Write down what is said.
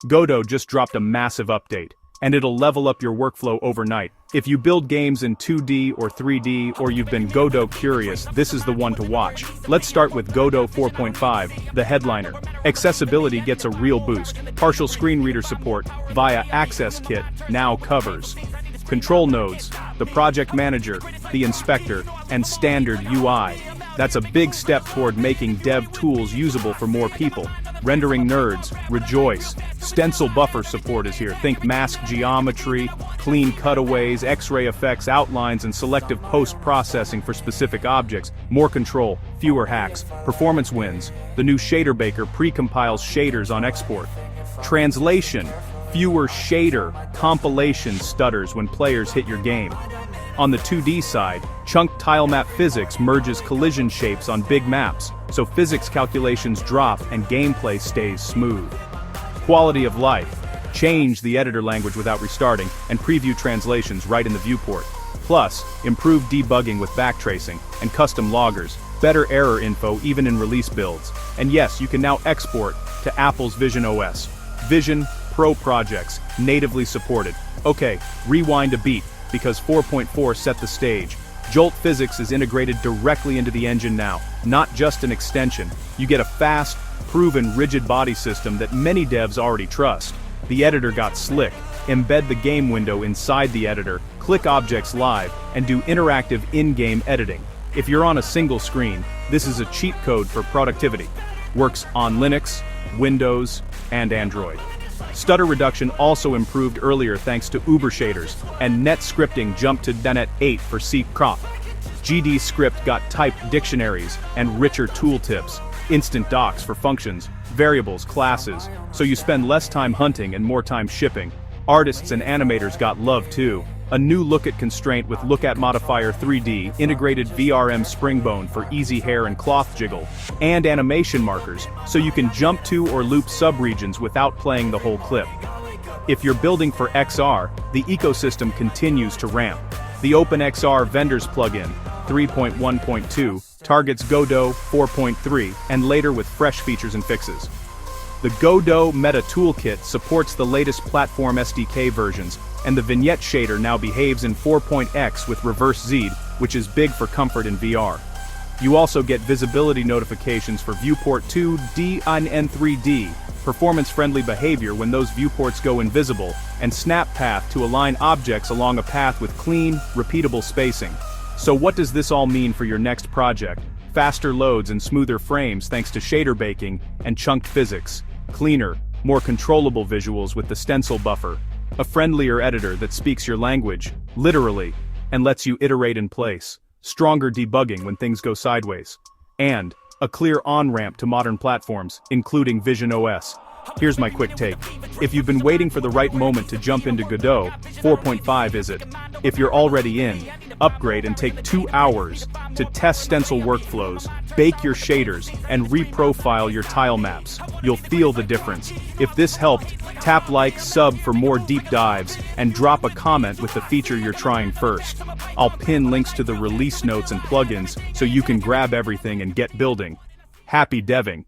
Godot just dropped a massive update, and it'll level up your workflow overnight. If you build games in 2D or 3D or you've been Godot curious, this is the one to watch. Let's start with Godot 4.5, the headliner. Accessibility gets a real boost. Partial screen reader support via Access Kit now covers control nodes, the project manager, the inspector, and standard UI. That's a big step toward making dev tools usable for more people. Rendering nerds, rejoice. Stencil buffer support is here. Think mask geometry, clean cutaways, X-ray effects, outlines, and selective post-processing for specific objects. More control, fewer hacks. Performance wins. The new Shader Baker pre-compiles shaders on export. Translation, fewer shader compilation stutters when players hit your game. On the 2D side, chunk tilemap physics merges collision shapes on big maps, so physics calculations drop and gameplay stays smooth. Quality of life. Change the editor language without restarting, and preview translations right in the viewport. Plus, improved debugging with backtracing, and custom loggers, better error info even in release builds. And yes, you can now export to Apple's Vision OS. Vision Pro projects, natively supported. Okay, rewind a beat, because 4.4 set the stage. Jolt physics is integrated directly into the engine now, not just an extension. You get a fast, proven rigid body system that many devs already trust. The editor got slick. Embed the game window inside the editor, click objects live, and do interactive in-game editing. If you're on a single screen, this is a cheat code for productivity. Works on Linux, Windows, and Android. Stutter reduction also improved earlier thanks to Uber shaders, and net scripting jumped to .NET 8 for C#. GD script got typed dictionaries and richer tooltips, instant docs for functions, variables, classes, so you spend less time hunting and more time shipping. Artists and animators got love too. A new look at constraint with Look at Modifier 3D, integrated VRM Springbone for easy hair and cloth jiggle, and animation markers, so you can jump to or loop subregions without playing the whole clip. If you're building for XR, the ecosystem continues to ramp. The OpenXR Vendors plugin, 3.1.2, targets Godot 4.3, and later with fresh features and fixes. The Godot Meta Toolkit supports the latest platform SDK versions, and the vignette shader now behaves in 4.x with reverse Z, which is big for comfort in VR. You also get visibility notifications for viewport 2D and 3D, performance-friendly behavior when those viewports go invisible, and snap path to align objects along a path with clean, repeatable spacing. So what does this all mean for your next project? Faster loads and smoother frames thanks to shader baking and chunked physics. Cleaner, more controllable visuals with the stencil buffer. A friendlier editor that speaks your language, literally, and lets you iterate in place. Stronger debugging when things go sideways. And a clear on-ramp to modern platforms, including Vision OS. Here's my quick take. If you've been waiting for the right moment to jump into Godot, 4.5 is it. If you're already in, upgrade and take 2 hours to test stencil workflows, bake your shaders, and reprofile your tile maps. You'll feel the difference. If this helped, tap like, sub for more deep dives, and drop a comment with the feature you're trying first. I'll pin links to the release notes and plugins so you can grab everything and get building. Happy deving!